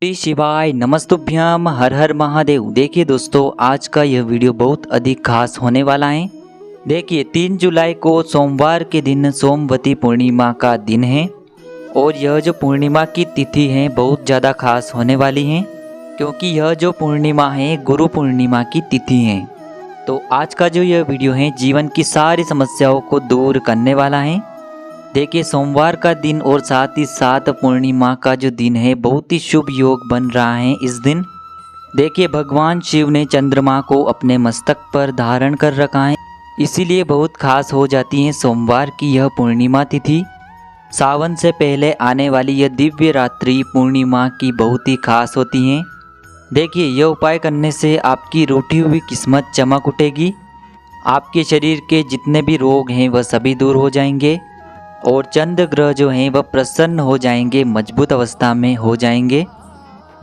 श्री शिवाय नमस्तुभ्यम हर हर महादेव। देखिए दोस्तों, आज का यह वीडियो बहुत अधिक खास होने वाला है। देखिए 3 जुलाई को सोमवार के दिन सोमवती पूर्णिमा का दिन है और यह जो पूर्णिमा की तिथि है बहुत ज़्यादा खास होने वाली है, क्योंकि यह जो पूर्णिमा है गुरु पूर्णिमा की तिथि है। तो आज का जो यह वीडियो है जीवन की सारी समस्याओं को दूर करने वाला है। देखिए सोमवार का दिन और साथ ही साथ पूर्णिमा का जो दिन है बहुत ही शुभ योग बन रहा है इस दिन। देखिए भगवान शिव ने चंद्रमा को अपने मस्तक पर धारण कर रखा है, इसीलिए बहुत खास हो जाती है सोमवार की यह पूर्णिमा तिथि। सावन से पहले आने वाली यह दिव्य रात्रि पूर्णिमा की बहुत ही खास होती है। देखिए यह उपाय करने से आपकी रूठी हुई किस्मत चमक उठेगी, आपके शरीर के जितने भी रोग हैं वह सभी दूर हो जाएंगे और चंद्र ग्रह जो हैं वह प्रसन्न हो जाएंगे, मजबूत अवस्था में हो जाएंगे।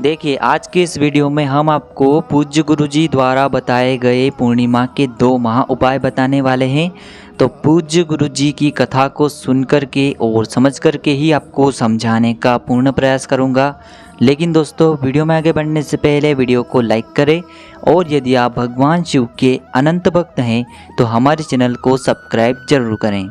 देखिए आज के इस वीडियो में हम आपको पूज्य गुरुजी द्वारा बताए गए पूर्णिमा के 2 महा उपाय बताने वाले हैं। तो पूज्य गुरुजी की कथा को सुन कर के और समझ कर के ही आपको समझाने का पूर्ण प्रयास करूंगा। लेकिन दोस्तों वीडियो में आगे बढ़ने से पहले वीडियो को लाइक करें और यदि आप भगवान शिव के अनंत भक्त हैं तो हमारे चैनल को सब्सक्राइब जरूर करें।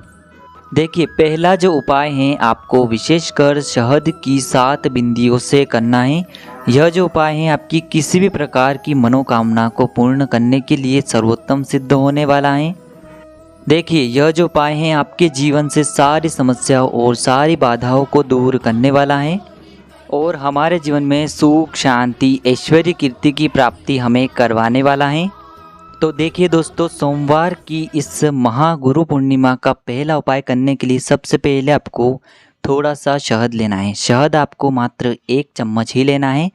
देखिए पहला जो उपाय है आपको विशेषकर शहद की 7 बिंदियों से करना है। यह जो उपाय है आपकी किसी भी प्रकार की मनोकामना को पूर्ण करने के लिए सर्वोत्तम सिद्ध होने वाला है। देखिए यह जो उपाय है आपके जीवन से सारी समस्याओं और सारी बाधाओं को दूर करने वाला है और हमारे जीवन में सुख शांति ऐश्वर्य कीर्ति की प्राप्ति हमें करवाने वाला है। तो देखिए दोस्तों, सोमवार की इस महागुरु पूर्णिमा का पहला उपाय करने के लिए सबसे पहले आपको थोड़ा सा शहद लेना है। शहद आपको मात्र 1 चम्मच ही लेना है।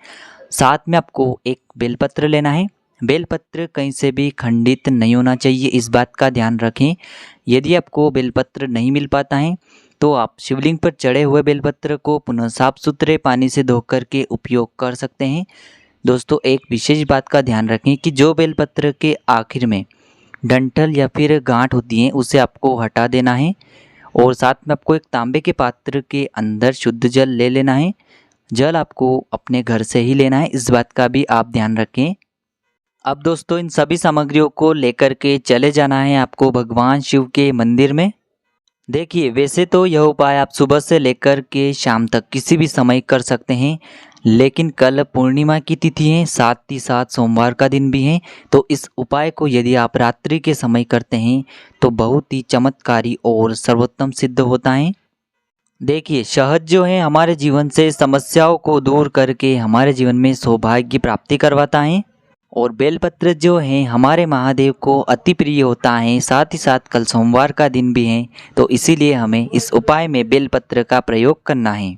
साथ में आपको एक बेलपत्र लेना है। बेलपत्र कहीं से भी खंडित नहीं होना चाहिए, इस बात का ध्यान रखें। यदि आपको बेलपत्र नहीं मिल पाता है तो आप शिवलिंग पर चढ़े हुए बेलपत्र को पुनः साफ सुथरे पानी से धोकर के उपयोग कर सकते हैं। दोस्तों एक विशेष बात का ध्यान रखें कि जो बेलपत्र के आखिर में डंठल या फिर गांठ होती है उसे आपको हटा देना है और साथ में आपको एक तांबे के पात्र के अंदर शुद्ध जल ले लेना है। जल आपको अपने घर से ही लेना है, इस बात का भी आप ध्यान रखें। अब दोस्तों इन सभी सामग्रियों को लेकर के चले जाना है आपको भगवान शिव के मंदिर में। देखिए वैसे तो यह उपाय आप सुबह से लेकर के शाम तक किसी भी समय कर सकते हैं, लेकिन कल पूर्णिमा की तिथि है, साथ ही साथ सोमवार का दिन भी है। तो इस उपाय को यदि आप रात्रि के समय करते हैं तो बहुत ही चमत्कारी और सर्वोत्तम सिद्ध होता है। देखिए शहद जो है हमारे जीवन से समस्याओं को दूर करके हमारे जीवन में सौभाग्य की प्राप्ति करवाता है और बेलपत्र जो है हमारे महादेव को अति प्रिय होता है। साथ ही साथ कल सोमवार का दिन भी है, तो इसीलिए हमें इस उपाय में बेलपत्र का प्रयोग करना है।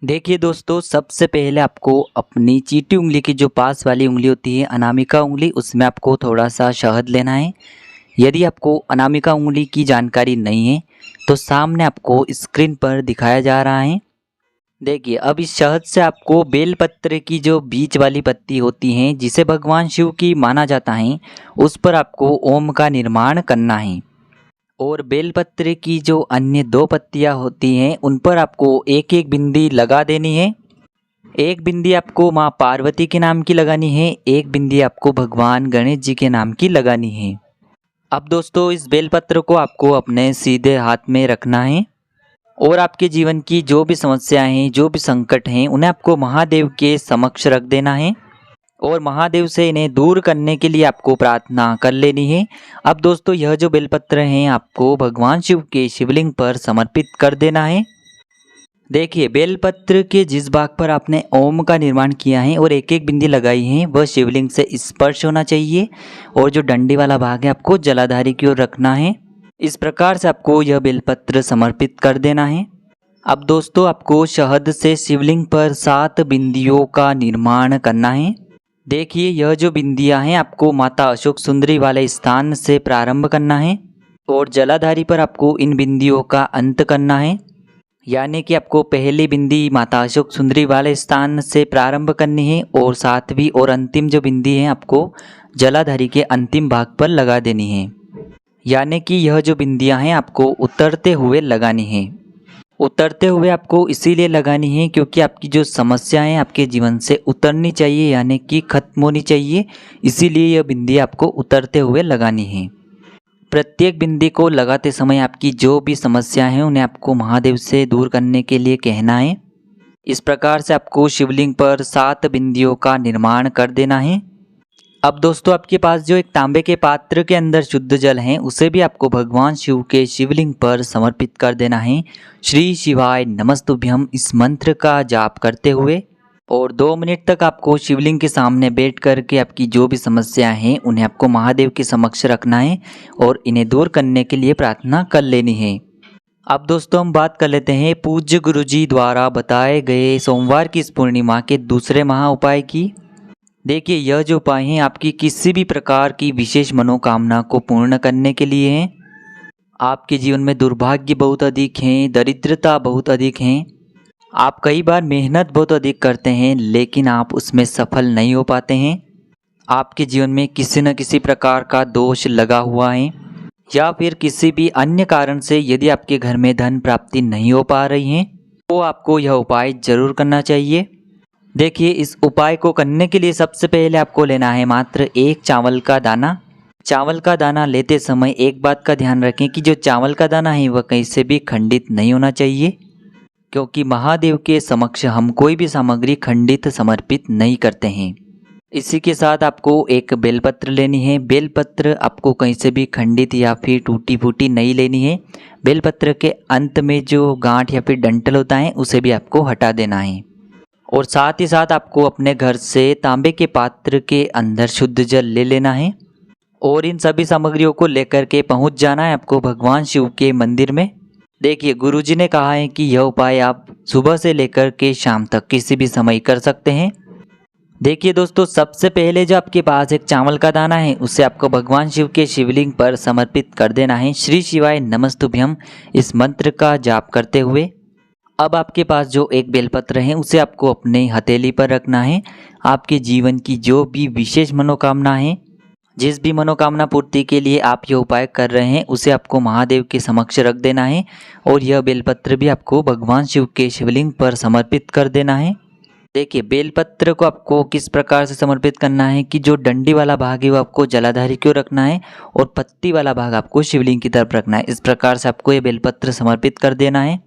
देखिए दोस्तों, सबसे पहले आपको अपनी चीटी उंगली की जो पास वाली उंगली होती है अनामिका उंगली, उसमें आपको थोड़ा सा शहद लेना है। यदि आपको अनामिका उंगली की जानकारी नहीं है तो सामने आपको स्क्रीन पर दिखाया जा रहा है। देखिए अब इस शहद से आपको बेलपत्र की जो बीच वाली पत्ती होती हैं जिसे भगवान शिव की माना जाता है उस पर आपको ओम का निर्माण करना है और बेलपत्र की जो अन्य 2 पत्तियां होती हैं उन पर आपको एक एक बिंदी लगा देनी है। एक बिंदी आपको माँ पार्वती के नाम की लगानी है, एक बिंदी आपको भगवान गणेश जी के नाम की लगानी है। अब दोस्तों इस बेलपत्र को आपको अपने सीधे हाथ में रखना है और आपके जीवन की जो भी समस्याएं हैं, जो भी संकट हैं, उन्हें आपको महादेव के समक्ष रख देना है और महादेव से इन्हें दूर करने के लिए आपको प्रार्थना कर लेनी है। अब दोस्तों यह जो बेलपत्र हैं आपको भगवान शिव के शिवलिंग पर समर्पित कर देना है। देखिए बेलपत्र के जिस भाग पर आपने ओम का निर्माण किया है और एक एक बिंदी लगाई है वह शिवलिंग से स्पर्श होना चाहिए और जो डंडी वाला भाग है आपको जलाधारी की ओर रखना है। इस प्रकार से आपको यह बेलपत्र समर्पित कर देना है। अब दोस्तों आपको शहद से शिवलिंग पर 7 बिंदियों का निर्माण करना है। देखिए यह जो बिंदियां हैं आपको माता अशोक सुंदरी वाले स्थान से प्रारंभ करना है और जलाधारी पर आपको इन बिंदियों का अंत करना है। यानी कि आपको पहली बिंदी माता अशोक सुंदरी वाले स्थान से प्रारंभ करनी है और 7वीं और अंतिम जो बिंदी है आपको जलाधारी के अंतिम भाग पर लगा देनी है। यानी कि यह जो बिंदियां हैं आपको उतरते हुए लगानी है उतरते हुए आपको इसीलिए लगानी है क्योंकि आपकी जो समस्याएं आपके जीवन से उतरनी चाहिए, यानी कि खत्म होनी चाहिए। इसीलिए यह बिंदी आपको उतरते हुए लगानी है। प्रत्येक बिंदी को लगाते समय आपकी जो भी समस्या हैं उन्हें आपको महादेव से दूर करने के लिए कहना है। इस प्रकार से आपको शिवलिंग पर 7 बिंदियों का निर्माण कर देना है। अब दोस्तों आपके पास जो एक तांबे के पात्र के अंदर शुद्ध जल है उसे भी आपको भगवान शिव के शिवलिंग पर समर्पित कर देना है। श्री शिवाय नमस्तुभ्यम इस मंत्र का जाप करते हुए और 2 मिनट तक आपको शिवलिंग के सामने बैठ करके आपकी जो भी समस्या हैं उन्हें आपको महादेव के समक्ष रखना है और इन्हें दूर करने के लिए प्रार्थना कर लेनी है। अब दोस्तों हम बात कर लेते हैं पूज्य गुरुजी द्वारा बताए गए सोमवार की इस पूर्णिमा के दूसरे महा उपाय की। देखिए यह जो उपाय हैं आपकी किसी भी प्रकार की विशेष मनोकामना को पूर्ण करने के लिए हैं। आपके जीवन में दुर्भाग्य बहुत अधिक हैं, दरिद्रता बहुत अधिक हैं, आप कई बार मेहनत बहुत अधिक करते हैं लेकिन आप उसमें सफल नहीं हो पाते हैं। आपके जीवन में किसी न किसी प्रकार का दोष लगा हुआ है या फिर किसी भी अन्य कारण से यदि आपके घर में धन प्राप्ति नहीं हो पा रही है तो आपको यह उपाय जरूर करना चाहिए। देखिए इस उपाय को करने के लिए सबसे पहले आपको लेना है मात्र 1 चावल का दाना। चावल का दाना लेते समय एक बात का ध्यान रखें कि जो चावल का दाना है वह कहीं से भी खंडित नहीं होना चाहिए, क्योंकि महादेव के समक्ष हम कोई भी सामग्री खंडित समर्पित नहीं करते हैं। इसी के साथ आपको एक बेलपत्र लेनी है। बेलपत्र आपको कहीं से भी खंडित या फिर टूटी फूटी नहीं लेनी है। बेलपत्र के अंत में जो गांठ या फिर डंठल होता है उसे भी आपको हटा देना है। और साथ ही साथ आपको अपने घर से तांबे के पात्र के अंदर शुद्ध जल ले लेना है और इन सभी सामग्रियों को लेकर के पहुंच जाना है आपको भगवान शिव के मंदिर में। देखिए गुरुजी ने कहा है कि यह उपाय आप सुबह से लेकर के शाम तक किसी भी समय कर सकते हैं। देखिए दोस्तों सबसे पहले जो आपके पास एक चावल का दाना है उसे आपको भगवान शिव के शिवलिंग पर समर्पित कर देना है। श्री शिवाय नमस्तुभ्यम इस मंत्र का जाप करते हुए अब आपके पास जो एक बेलपत्र है उसे आपको अपने हथेली पर रखना है। आपके जीवन की जो भी विशेष मनोकामना है, जिस भी मनोकामना पूर्ति के लिए आप यह उपाय कर रहे हैं उसे आपको महादेव के समक्ष रख देना है और यह बेलपत्र भी आपको भगवान शिव के शिवलिंग पर समर्पित कर देना है। देखिए बेलपत्र को आपको किस प्रकार से समर्पित करना है कि जो डंडी वाला भाग है वो आपको जलाधारी की ओर रखना है और पत्ती वाला भाग आपको शिवलिंग की तरफ रखना है। इस प्रकार से आपको ये बेलपत्र समर्पित कर देना है।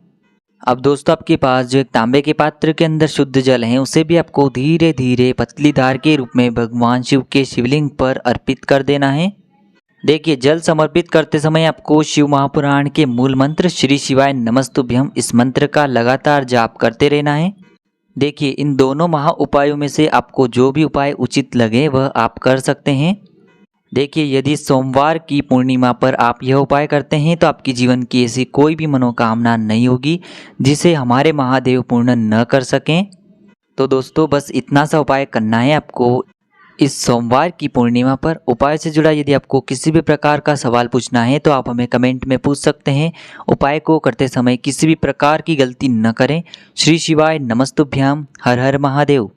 अब दोस्तों आपके पास जो एक तांबे के पात्र के अंदर शुद्ध जल है उसे भी आपको धीरे धीरे पतली धार के रूप में भगवान शिव के शिवलिंग पर अर्पित कर देना है। देखिए जल समर्पित करते समय आपको शिव महापुराण के मूल मंत्र श्री शिवाय नमस्तुभ्यम इस मंत्र का लगातार जाप करते रहना है। देखिए इन दोनों महा उपायों में से आपको जो भी उपाय उचित लगे वह आप कर सकते हैं। देखिए यदि सोमवार की पूर्णिमा पर आप यह उपाय करते हैं तो आपके जीवन की ऐसी कोई भी मनोकामना नहीं होगी जिसे हमारे महादेव पूर्ण न कर सकें। तो दोस्तों बस इतना सा उपाय करना है आपको इस सोमवार की पूर्णिमा पर। उपाय से जुड़ा यदि आपको किसी भी प्रकार का सवाल पूछना है तो आप हमें कमेंट में पूछ सकते हैं। उपाय को करते समय किसी भी प्रकार की गलती न करें। श्री शिवाय नमस्तुभ्याम। हर हर महादेव।